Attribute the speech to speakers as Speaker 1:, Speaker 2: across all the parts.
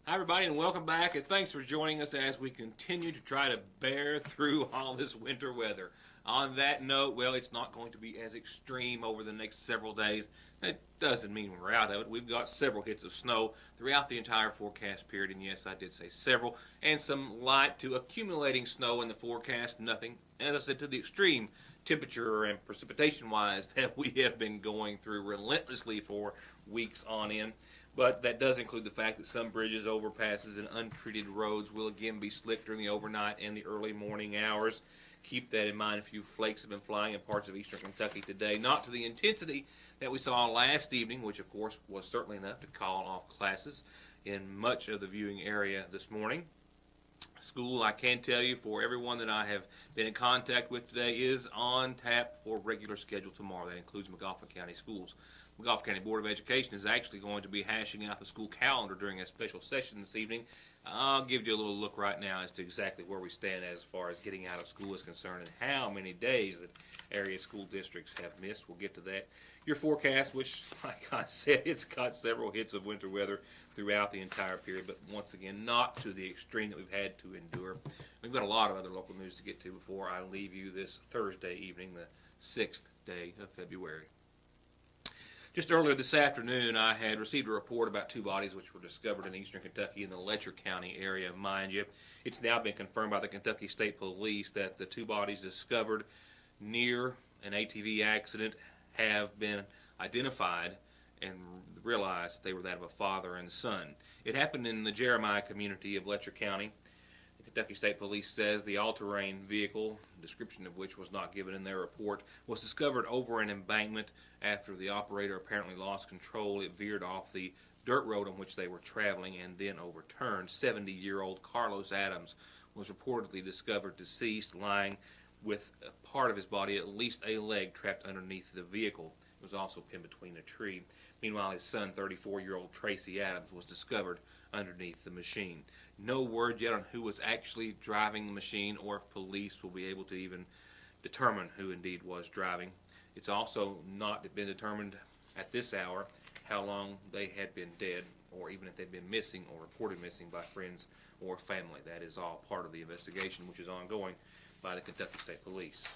Speaker 1: Hi, everybody, and welcome back, and thanks for joining us as we continue to try to bear through all this winter weather. On that note, well, it's not going to be as extreme over the next several days. That doesn't mean we're out of it. We've got several hits of snow throughout the entire forecast period, and yes, I did say several, and some light to accumulating snow in the forecast. Nothing, as I said, to the extreme temperature and precipitation wise that we have been going through relentlessly for weeks on end. But that does include the fact that some bridges, overpasses, and untreated roads will again be slick during the overnight and the early morning hours. Keep that in mind. A few flakes have been flying in parts of eastern Kentucky today, not to the intensity that we saw last evening, which of course was certainly enough to call off classes in much of the viewing area this morning. School, I can tell you, for everyone that I have been in contact with today, is on tap for regular schedule tomorrow. That includes McGoffin County Schools. McGoffin County Board of Education is actually going to be hashing out the school calendar during a special session this evening. I'll give you a little look right now as to exactly where we stand as far as getting out of school is concerned and how many days that area school districts have missed. We'll get to that. Your forecast, which, like I said, it's got several hits of winter weather throughout the entire period, but once again, not to the extreme that we've had to endure. We've got a lot of other local news to get to before I leave you this Thursday evening, the 6th day of February. Just earlier this afternoon, I had received a report about two bodies which were discovered in eastern Kentucky in the Letcher County area, mind you. It's now been confirmed by the Kentucky State Police that the two bodies discovered near an ATV accident have been identified and realized they were that of a father and son. It happened in the Jeremiah community of Letcher County. The Kentucky State Police says the all-terrain vehicle, description of which was not given in their report, was discovered over an embankment after the operator apparently lost control. It veered off the dirt road on which they were traveling and then overturned. 70-year-old Carlos Adams was reportedly discovered deceased, lying with a part of his body, at least a leg, trapped underneath the vehicle. It was also pinned between a tree. Meanwhile, his son, 34-year-old Tracy Adams, was discovered underneath the machine. No word yet on who was actually driving the machine or if police will be able to even determine who indeed was driving. It's also not been determined at this hour how long they had been dead or even if they'd been missing or reported missing by friends or family. That is all part of the investigation, which is ongoing by the Kentucky State Police.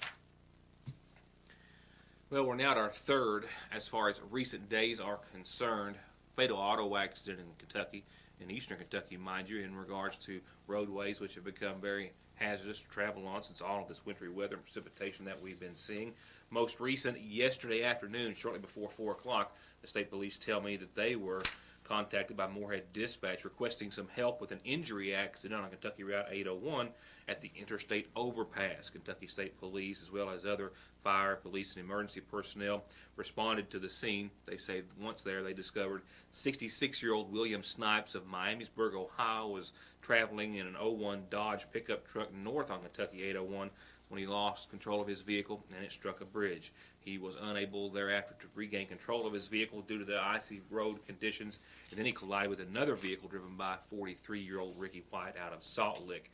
Speaker 1: Well, we're now at our third, as far as recent days are concerned, fatal auto accident in Kentucky, in eastern Kentucky, mind you, in regards to roadways which have become very hazardous to travel on since all of this wintry weather and precipitation that we've been seeing. Most recent, yesterday afternoon, shortly before 4 o'clock, the state police tell me that they were contacted by Moorhead Dispatch requesting some help with an injury accident on Kentucky Route 801 at the interstate overpass. Kentucky State Police, as well as other fire, police, and emergency personnel, responded to the scene. They say once there, they discovered 66-year-old William Snipes of Miamisburg, Ohio, was traveling in an '01 Dodge pickup truck north on Kentucky 801 when he lost control of his vehicle and it struck a bridge. He was unable thereafter to regain control of his vehicle due to the icy road conditions, and then he collided with another vehicle driven by 43-year-old Ricky White out of Salt Lick.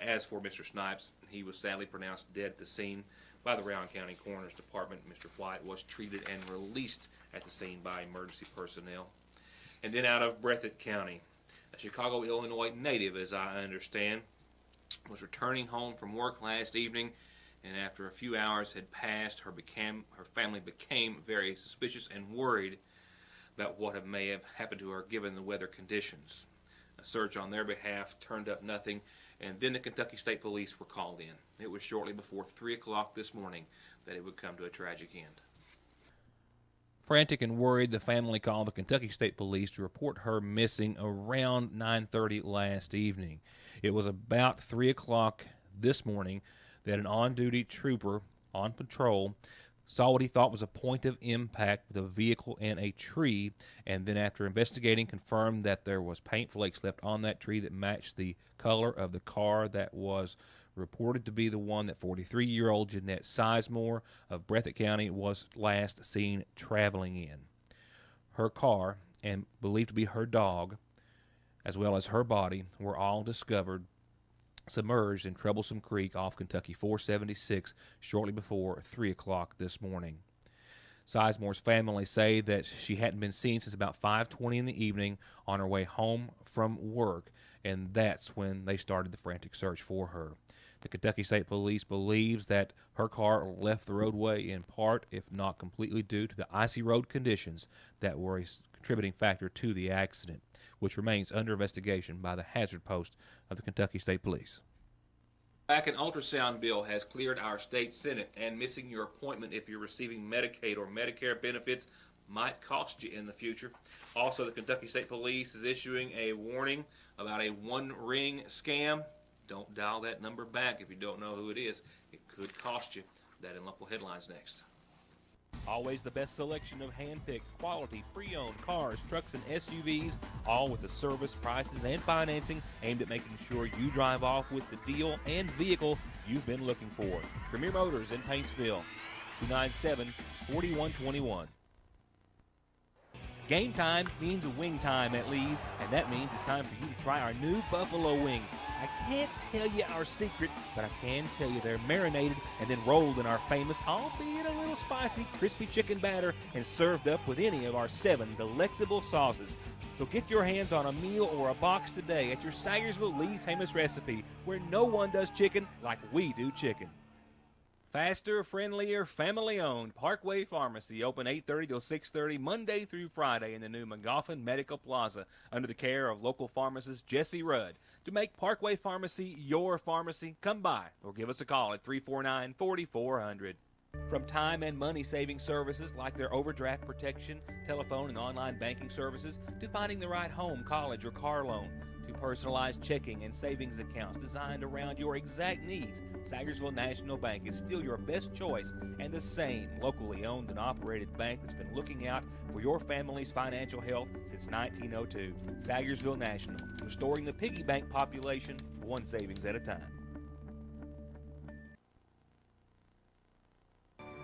Speaker 1: As for Mr. Snipes, he was sadly pronounced dead at the scene by the Rowan County Coroner's Department. Mr. White was treated and released at the scene by emergency personnel. And then out of Breathitt County, a Chicago, Illinois native, as I understand, was returning home from work last evening, and after a few hours had passed, her family became very suspicious and worried about what may have happened to her given the weather conditions. A search on their behalf turned up nothing, and then the Kentucky State Police were called in. It was shortly before 3 o'clock this morning that it would come to a tragic end. Frantic and worried, the family called the Kentucky State Police to report her missing around 9:30 last evening. It was about 3 o'clock this morning that an on-duty trooper on patrol saw what he thought was a point of impact with a vehicle and a tree, and then after investigating confirmed that there was paint flakes left on that tree that matched the color of the car that was reported to be the one that 43-year-old Jeanette Sizemore of Breathitt County was last seen traveling in. Her car, and believed to be her dog, as well as her body, were all discovered submerged in Troublesome Creek off Kentucky 476 shortly before 3 o'clock this morning.
Speaker 2: Sizemore's family say that she hadn't been seen since about 5:20 in the evening on her way home from work, and that's when they started the frantic search for her. The Kentucky State Police believes that her car left the roadway in part, if not completely, due to the icy road conditions that were a contributing factor to the accident, which remains under investigation by the Hazard Post of the Kentucky State Police.
Speaker 1: Back an ultrasound bill has cleared our state Senate, and missing your appointment if you're receiving Medicaid or Medicare benefits might cost you in the future. Also, the Kentucky State Police is issuing a warning about a one-ring scam. Don't dial that number back if you don't know who it is. It could cost you. That in local headlines next.
Speaker 2: Always the best selection of hand-picked, quality, pre-owned cars, trucks, and SUVs, all with the service, prices, and financing aimed at making sure you drive off with the deal and vehicle you've been looking for. Premier Motors in Paintsville, 297-4121. Game time means wing time at Lee's, and that means it's time for you to try our new buffalo wings. I can't tell you our secret, but I can tell you they're marinated and then rolled in our famous, albeit a little spicy, crispy chicken batter and served up with any of our 7 delectable sauces. So get your hands on a meal or a box today at your Sayersville Lee's famous recipe, where no one does chicken like we do chicken. Faster, friendlier, family-owned Parkway Pharmacy, open 8:30 till 6:30 Monday through Friday in the new McGoffin Medical Plaza under the care of local pharmacist Jesse Rudd. To make Parkway Pharmacy your pharmacy, come by or give us a call at 349-4400. From time and money-saving services like their overdraft protection, telephone and online banking services, to finding the right home, college, or car loan, to personalized checking and savings accounts designed around your exact needs, Sayersville National Bank is still your best choice and the same locally owned and operated bank that's been looking out for your family's financial health since 1902. Sayersville National, restoring the piggy bank population one savings at a time.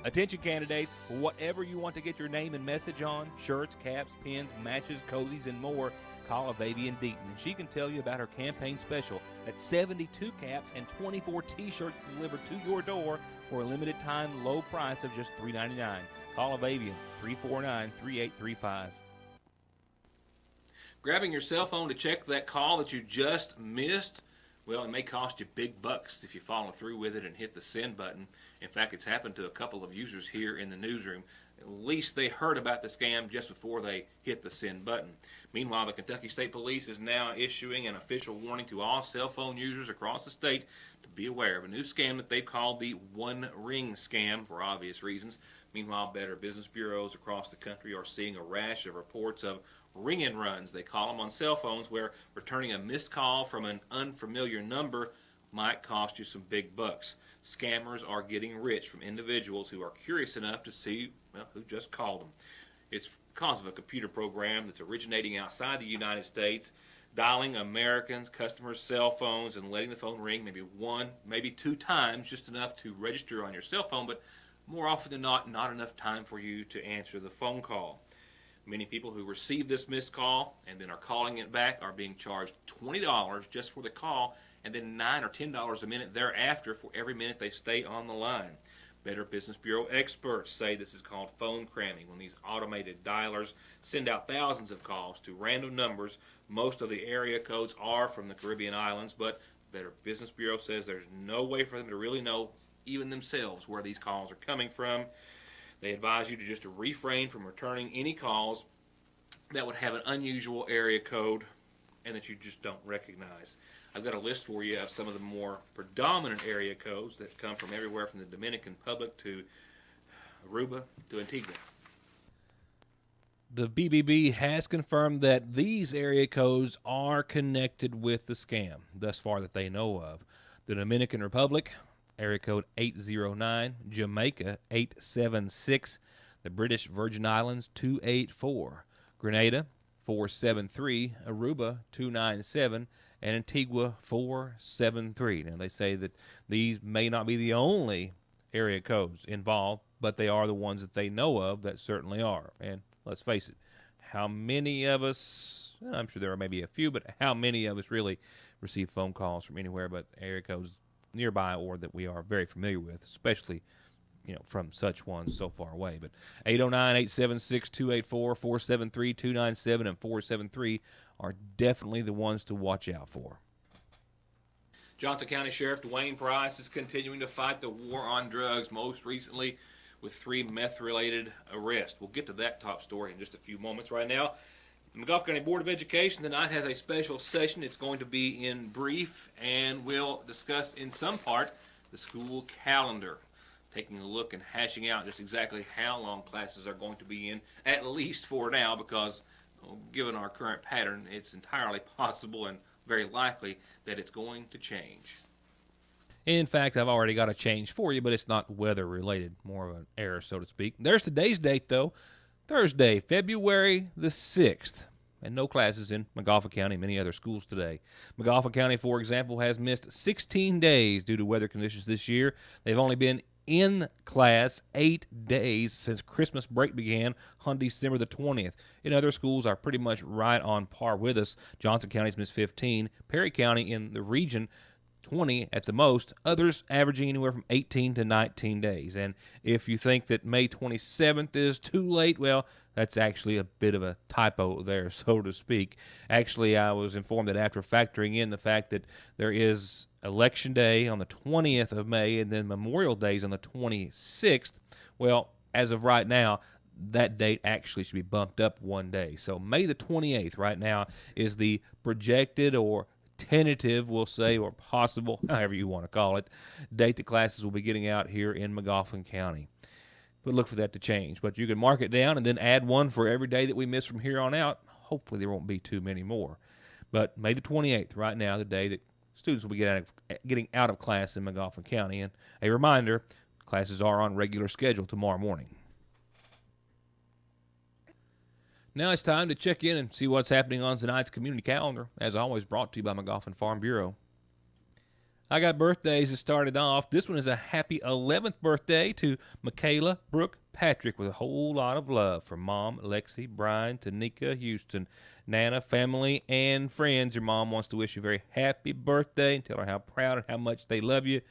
Speaker 2: Attention candidates, for whatever you want to get your name and message on, shirts, caps, pins, matches, cozies, and more, call Avavian Deaton, and she can tell you about her campaign special. That's 72 caps and 24 t-shirts delivered to your door for a limited time low price of just $3.99. Call Avavian, 349-3835.
Speaker 1: Grabbing your cell phone to check that call that you just missed? Well, it may cost you big bucks if you follow through with it and hit the send button. In fact, it's happened to a couple of users here in the newsroom. At least they heard about the scam just before they hit the send button. Meanwhile, the Kentucky State Police is now issuing an official warning to all cell phone users across the state to be aware of a new scam that they've called the one-ring scam for obvious reasons. Meanwhile, Better Business Bureaus across the country are seeing a rash of reports of ring-and-runs, they call them, on cell phones, where returning a missed call from an unfamiliar number might cost you some big bucks. Scammers are getting rich from individuals who are curious enough to see, well, who just called them. It's because of a computer program that's originating outside the United States, dialing Americans, customers' cell phones, and letting the phone ring maybe 1, maybe 2 times, just enough to register on your cell phone, but more often than not enough time for you to answer the phone call. Many people who receive this missed call and then are calling it back are being charged $20 just for the call, and then $9 or $10 a minute thereafter for every minute they stay on the line. Better Business Bureau experts say this is called phone cramming, when these automated dialers send out thousands of calls to random numbers. Most of the area codes are from the Caribbean islands, but Better Business Bureau says there's no way for them to really know, even themselves, where these calls are coming from. They advise you to just refrain from returning any calls that would have an unusual area code and that you just don't recognize. I've got a list for you of some of the more predominant area codes that come from everywhere from the Dominican Republic to Aruba to Antigua.
Speaker 2: The BBB has confirmed that these area codes are connected with the scam, thus far that they know of. The Dominican Republic, area code 809, Jamaica 876, the British Virgin Islands 284, Grenada 473, Aruba 297, and Antigua 473. Now they say that these may not be the only area codes involved, but they are the ones that they know of that certainly are. And let's face it, how many of us, I'm sure there are maybe a few, but how many of us really receive phone calls from anywhere but area codes nearby or that we are very familiar with, especially from such ones so far away. But 809-876-284, 473-297, and 473 are definitely the ones to watch out for.
Speaker 1: Johnson County Sheriff Dwayne Price is continuing to fight the war on drugs, most recently with 3 meth-related arrests. We'll get to that top story in just a few moments. Right now, the McGough County Board of Education tonight has a special session. It's going to be in brief, and we'll discuss in some part the school calendar, taking a look and hashing out just exactly how long classes are going to be in, at least for now, because given our current pattern, it's entirely possible and very likely that it's going to change.
Speaker 2: In fact, I've already got a change for you, but it's not weather-related, more of an error, so to speak. There's today's date, though, Thursday, February the 6th, and no classes in McGough County and many other schools today. McGough County, for example, has missed 16 days due to weather conditions this year. They've only been in class 8 days since Christmas break began on December the 20th. In other schools are pretty much right on par with us. Johnson County's missed 15. Perry County in the region 20 at the most, others averaging anywhere from 18 to 19 days. And if you think that May 27th is too late, well, that's actually a bit of a typo there, so to speak. Actually, I was informed that after factoring in the fact that there is Election Day on the 20th of May and then Memorial Day's on the 26th, well, as of right now, that date actually should be bumped up one day. So May the 28th right now is the projected or tentative, we'll say, or possible, however you want to call it, date that classes will be getting out here in McGough County. But look for that to change. But you can mark it down and then add one for every day that we miss from here on out. Hopefully there won't be too many more. But May the 28th, right now, the day that students will be getting out of class in McGough County. And a reminder, classes are on regular schedule tomorrow morning. Now it's time to check in and see what's happening on tonight's community calendar, as always brought to you by McGough Farm Bureau. I got birthdays that started off. This one is a happy 11th birthday to Michaela Brooke Patrick with a whole lot of love from Mom, Lexi, Brian, Tanika, Houston, Nana, family, and friends. Your mom wants to wish you a very happy birthday and tell her how proud and how much they love you.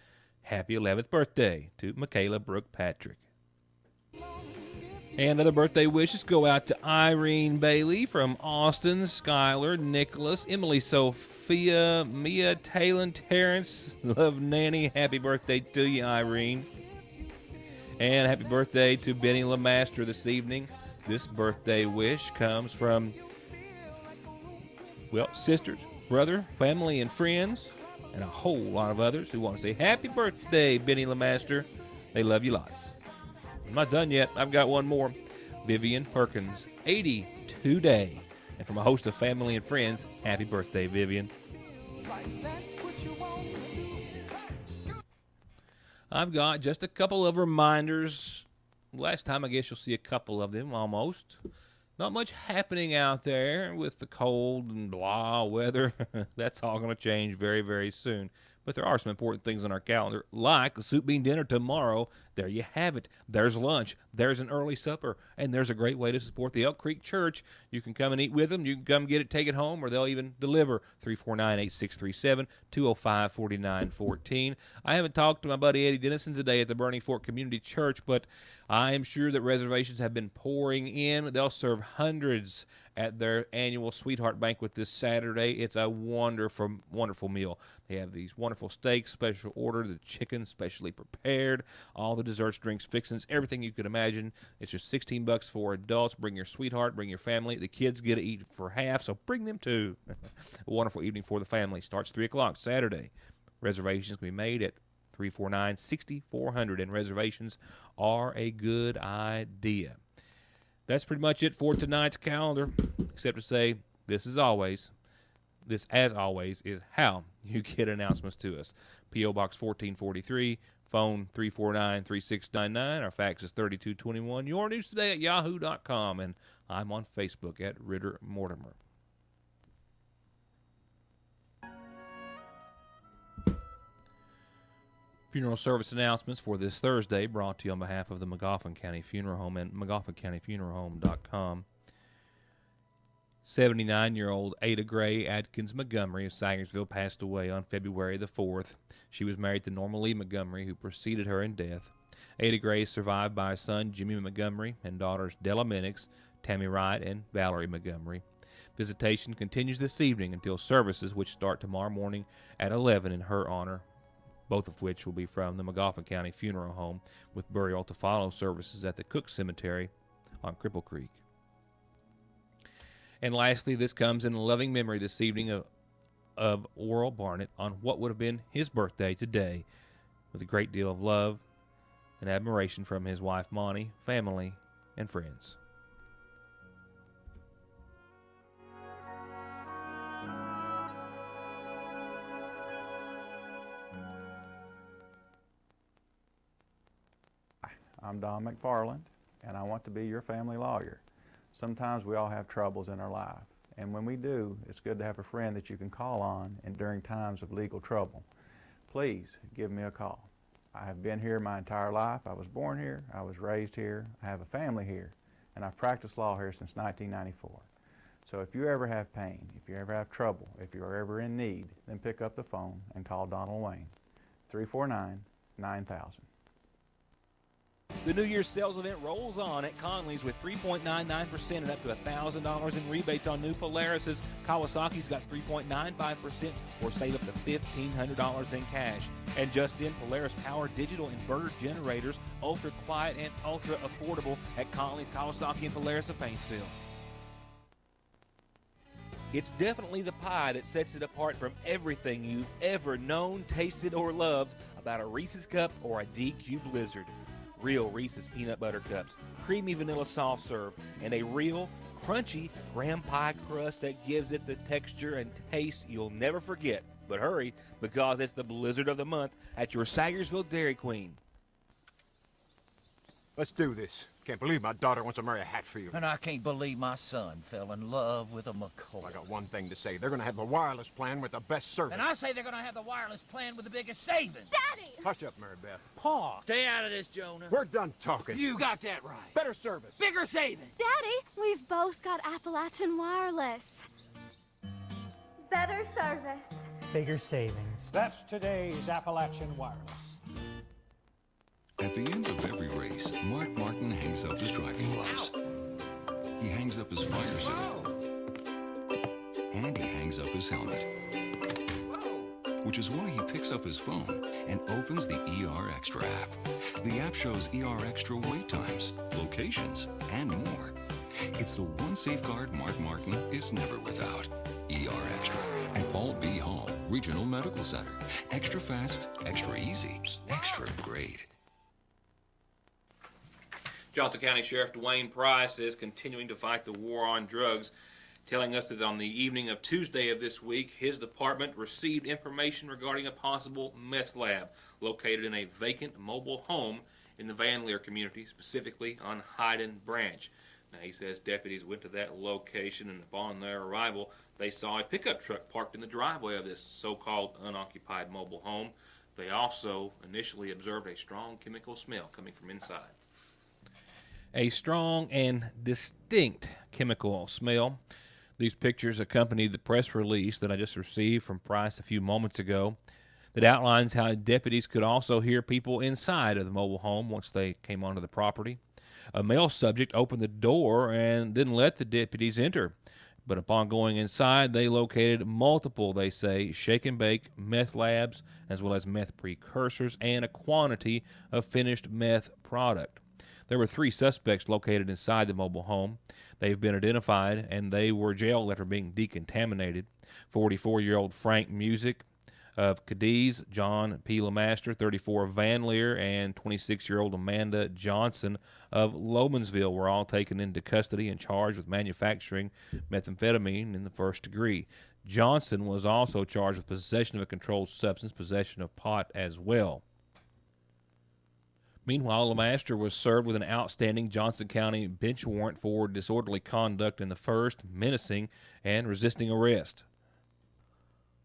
Speaker 2: Happy 11th birthday to Michaela Brooke Patrick. And other birthday wishes go out to Irene Bailey from Austin, Skylar, Nicholas, Emily, Sophia, Mia, Talon, Terrence. Love Nanny. Happy birthday to you, Irene. And happy birthday to Benny LeMaster this evening. This birthday wish comes from, well, sisters, brother, family, and friends, and a whole lot of others who want to say happy birthday, Benny LeMaster. They love you lots. I'm not done yet. I've got one more. Vivian Perkins, 80 today. And from a host of family and friends, happy birthday, Vivian. I've got just a couple of reminders. Last time, I guess you'll see a couple of them almost. Not much happening out there with the cold and blah weather. That's all going to change very, very soon. But there are some important things on our calendar, like the soup bean dinner tomorrow. There you have it. There's lunch. There's an early supper. And there's a great way to support the Elk Creek Church. You can come and eat with them. You can come get it, take it home, or they'll even deliver. 349-8637, 205-4914. I haven't talked to my buddy Eddie Dennison today at the Burning Fork Community Church, but I am sure that reservations have been pouring in. They'll serve hundreds at their annual Sweetheart Banquet this Saturday. It's a wonderful, wonderful meal. They have these wonderful steaks, special order, the chicken specially prepared, all the desserts, drinks, fixings, everything you could imagine. It's just $16 for adults. Bring your sweetheart, bring your family. The kids get to eat for half, so bring them too. A wonderful evening for the family. Starts 3 o'clock Saturday. Reservations can be made at 349-6400, and reservations are a good idea. That's pretty much it for tonight's calendar, except to say this, as always, is how you get announcements to us. P.O. Box 1443, phone 349-3699. Our fax is 3221. Your News Today at yahoo.com, and I'm on Facebook at Ritter Mortimer. Funeral service announcements for this Thursday brought to you on behalf of the McGough County Funeral Home and McGoughCountyFuneralHome.com. 79-year-old Ada Gray Adkins Montgomery of Sangersville passed away on February the 4th. She was married to Norma Lee Montgomery, who preceded her in death. Ada Gray is survived by a son, Jimmy Montgomery, and daughters Della Minix, Tammy Wright, and Valerie Montgomery. Visitation continues this evening until services, which start tomorrow morning at 11 in her honor, both of which will be from the McGoffin County Funeral Home, with burial to follow services at the Cook Cemetery on Cripple Creek. And lastly, this comes in loving memory this evening of Oral Barnett on what would have been his birthday today, with a great deal of love and admiration from his wife Monty, family, and friends.
Speaker 3: I'm Don McFarland, and I want to be your family lawyer. Sometimes we all have troubles in our life, and when we do, it's good to have a friend that you can call on and during times of legal trouble. Please give me a call. I have been here my entire life. I was born here, I was raised here, I have a family here, and I've practiced law here since 1994. So if you ever have pain, if you ever have trouble, if you're ever in need, then pick up the phone and call Donald Wayne, 349-9000.
Speaker 2: The New Year's sales event rolls on at Conley's with 3.99% and up to $1,000 in rebates on new Polaris's. Kawasaki's got 3.95% or save up to $1,500 in cash. And just in, Polaris Power digital inverter generators, ultra quiet and ultra affordable at Conley's, Kawasaki, and Polaris of Paintsville. It's definitely the pie that sets it apart from everything you've ever known, tasted, or loved about a Reese's Cup or a DQ Blizzard. Real Reese's Peanut Butter Cups, creamy vanilla soft serve, and a real crunchy graham pie crust that gives it the texture and taste you'll never forget. But hurry, because it's the Blizzard of the month at your Sayersville Dairy Queen.
Speaker 4: Let's do this. Can't believe my daughter wants to marry a Hatfield.
Speaker 5: And I can't believe my son fell in love with a McCoy.
Speaker 4: I got one thing to say. They're going to have the wireless plan with the best service.
Speaker 5: And I say they're going to have the wireless plan with the biggest savings.
Speaker 6: Daddy!
Speaker 4: Hush up, Mary Beth.
Speaker 5: Pa, stay out of this, Jonah.
Speaker 4: We're done talking.
Speaker 5: You got that right.
Speaker 4: Better service.
Speaker 5: Bigger savings.
Speaker 6: Daddy, we've both got Appalachian Wireless. Better service.
Speaker 7: Bigger savings.
Speaker 8: That's today's Appalachian Wireless.
Speaker 9: At the end of every race, Mark Martin hangs up his driving gloves. He hangs up his fire suit. And he hangs up his helmet. Which is why he picks up his phone and opens the ER Extra app. The app shows ER Extra wait times, locations, and more. It's the one safeguard Mark Martin is never without. ER Extra at Paul B. Hall Regional Medical Center. Extra fast, extra easy, extra great.
Speaker 1: Johnson County Sheriff Dwayne Price is continuing to fight the war on drugs, telling us that on the evening of Tuesday of this week, his department received information regarding a possible meth lab located in a vacant mobile home in the Van Leer community, specifically on Hyden Branch. Now, he says deputies went to that location, and upon their arrival, they saw a pickup truck parked in the driveway of this so-called unoccupied mobile home. They also initially observed a strong chemical smell coming from inside.
Speaker 2: A strong and distinct chemical smell. These pictures accompanied the press release that I just received from Price a few moments ago that outlines how deputies could also hear people inside of the mobile home once they came onto the property. A male subject opened the door and didn't let the deputies enter. But upon going inside, they located multiple, they say, shake and bake meth labs, as well as meth precursors and a quantity of finished meth product. There were 3 suspects located inside the mobile home. They've been identified, and they were jailed after being decontaminated. 44-year-old Frank Music of Cadiz, John P. Lemaster, 34 of Van Leer, and 26-year-old Amanda Johnson of Lomansville were all taken into custody and charged with manufacturing methamphetamine in the first degree. Johnson was also charged with possession of a controlled substance, possession of pot as well. Meanwhile, Lemaster was served with an outstanding Johnson County bench warrant for disorderly conduct in the first, menacing, and resisting arrest.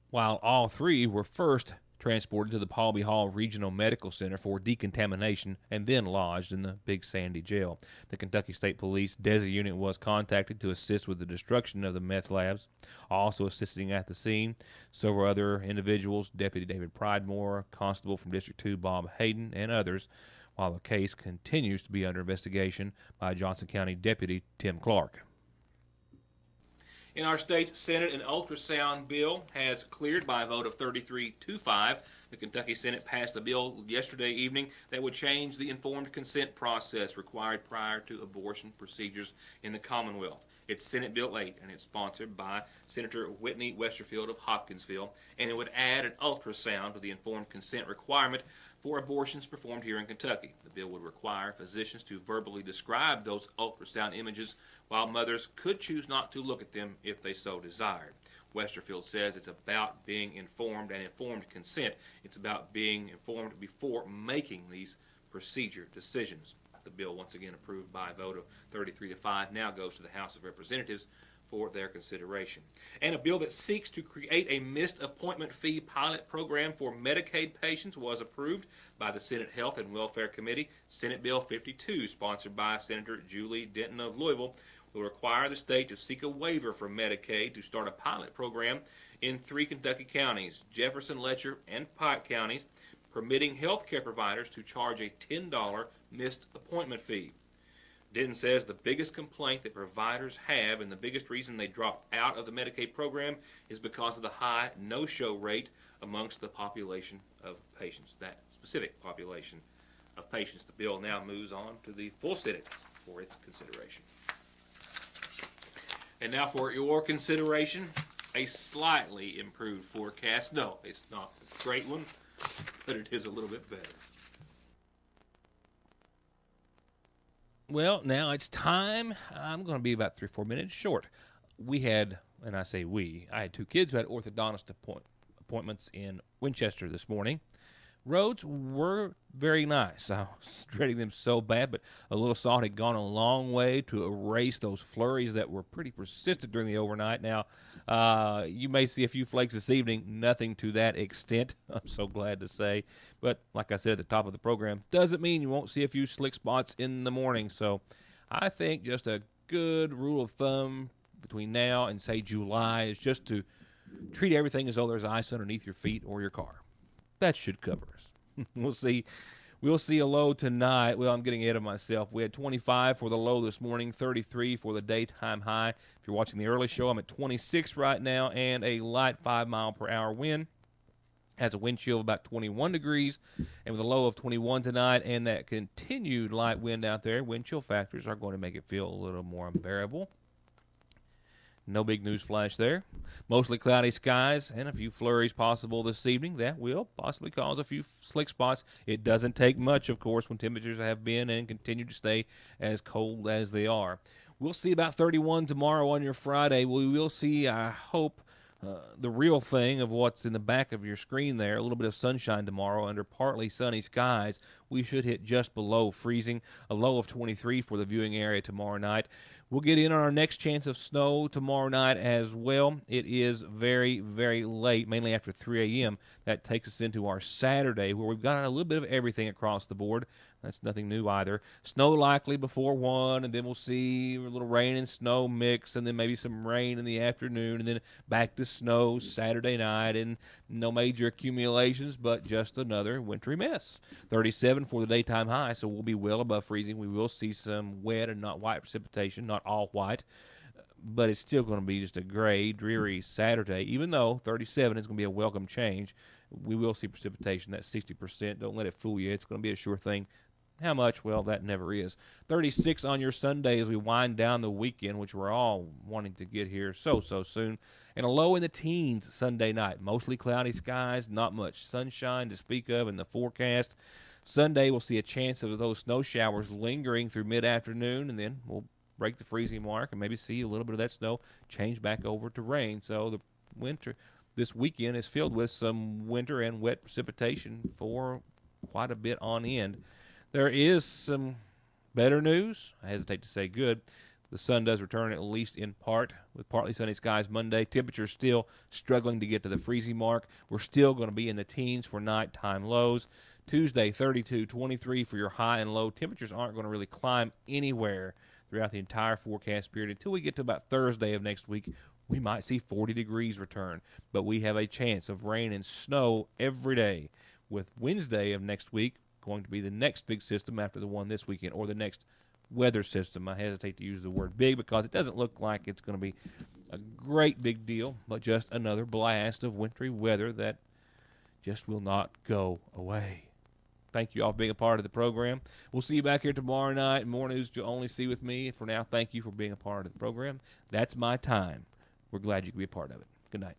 Speaker 2: While all 3 were first transported to the Paul B. Hall Regional Medical Center for decontamination and then lodged in the Big Sandy Jail. The Kentucky State Police DESI unit was contacted to assist with the destruction of the meth labs. Also assisting at the scene, several other individuals, Deputy David Pridemore, Constable from District 2 Bob Hayden, and others, while the case continues to be under investigation by Johnson County Deputy Tim Clark.
Speaker 1: In our state's Senate, an ultrasound bill has cleared by a vote of 33-5. The Kentucky Senate passed a bill yesterday evening that would change the informed consent process required prior to abortion procedures in the Commonwealth. It's Senate Bill 8, and it's sponsored by Senator Whitney Westerfield of Hopkinsville, and it would add an ultrasound to the informed consent requirement for abortions performed here in Kentucky. The bill would require physicians to verbally describe those ultrasound images, while mothers could choose not to look at them if they so desired. Westerfield says it's about being informed and informed consent. It's about being informed before making these procedure decisions. The bill, once again approved by a vote of 33-5, now goes to the House of Representatives for their consideration. And a bill that seeks to create a missed appointment fee pilot program for Medicaid patients was approved by the Senate Health and Welfare Committee. Senate Bill 52, sponsored by Senator Julie Denton of Louisville, will require the state to seek a waiver from Medicaid to start a pilot program in 3 Kentucky counties, Jefferson, Letcher, and Pike counties, permitting health care providers to charge a $10 missed appointment fee. Denton says the biggest complaint that providers have and the biggest reason they drop out of the Medicaid program is because of the high no-show rate amongst the population of patients, that specific population of patients. The bill now moves on to the full Senate for its consideration. And now for your consideration, a slightly improved forecast. No, it's not a great one, but it is a little bit better.
Speaker 2: Well, now it's time. I'm going to be about 3 or 4 minutes short. We had, and I say we, I had 2 kids who had orthodontist appointments in Winchester this morning. Roads were very nice. I was dreading them so bad, but a little salt had gone a long way to erase those flurries that were pretty persistent during the overnight. Now, you may see a few flakes this evening, nothing to that extent, I'm so glad to say. But like I said at the top of the program, doesn't mean you won't see a few slick spots in the morning. So I think just a good rule of thumb between now and, say, July is just to treat everything as though there's ice underneath your feet or your car. That should cover us. We'll see a low tonight. Well, I'm getting ahead of myself. We had 25 for the low this morning, 33 for the daytime high. If you're watching the early show, I'm at 26 right now, and a light 5-mile-per-hour wind. Has a wind chill of about 21 degrees, and with a low of 21 tonight, and that continued light wind out there, wind chill factors are going to make it feel a little more unbearable. No big news flash there. Mostly cloudy skies and a few flurries possible this evening. That will possibly cause a few slick spots. It doesn't take much, of course, when temperatures have been and continue to stay as cold as they are. We'll see about 31 tomorrow on your Friday. We will see, I hope, the real thing of what's in the back of your screen there. A little bit of sunshine tomorrow under partly sunny skies. We should hit just below freezing. A low of 23 for the viewing area tomorrow night. We'll get in on our next chance of snow tomorrow night as well. It is very, very late, mainly after 3 a.m. That takes us into our Saturday, where we've got a little bit of everything across the board. That's nothing new either. Snow likely before 1, and then we'll see a little rain and snow mix, and then maybe some rain in the afternoon, and then back to snow Saturday night, and no major accumulations, but just another wintry mess. 37 for the daytime high, so we'll be well above freezing. We will see some wet and not white precipitation, not all white, but it's still going to be just a gray, dreary Saturday. Even though 37 is going to be a welcome change, we will see precipitation. That's 60%. Don't let it fool you. It's going to be a sure thing. How much? Well, that never is. 36 on your Sunday as we wind down the weekend, which we're all wanting to get here so soon. And a low in the teens Sunday night. Mostly cloudy skies, not much sunshine to speak of in the forecast. Sunday, we'll see a chance of those snow showers lingering through mid-afternoon, and then we'll break the freezing mark and maybe see a little bit of that snow change back over to rain. So the winter this weekend is filled with some winter and wet precipitation for quite a bit on end. There is some better news. I hesitate to say good. The sun does return, at least in part, with partly sunny skies Monday. Temperatures still struggling to get to the freezing mark. We're still going to be in the teens for nighttime lows. Tuesday, 32, 23 for your high and low. Temperatures aren't going to really climb anywhere throughout the entire forecast period until we get to about Thursday of next week. We might see 40 degrees return, but we have a chance of rain and snow every day. With Wednesday of next week, going to be the next big system after the one this weekend, or the next weather system. I hesitate to use the word big because it doesn't look like it's going to be a great big deal, but just another blast of wintry weather that just will not go away. Thank you all for being a part of the program. We'll see you back here tomorrow night. More news you'll only see with me. For now, thank you for being a part of the program. That's my time. We're glad you could be a part of it. Good night.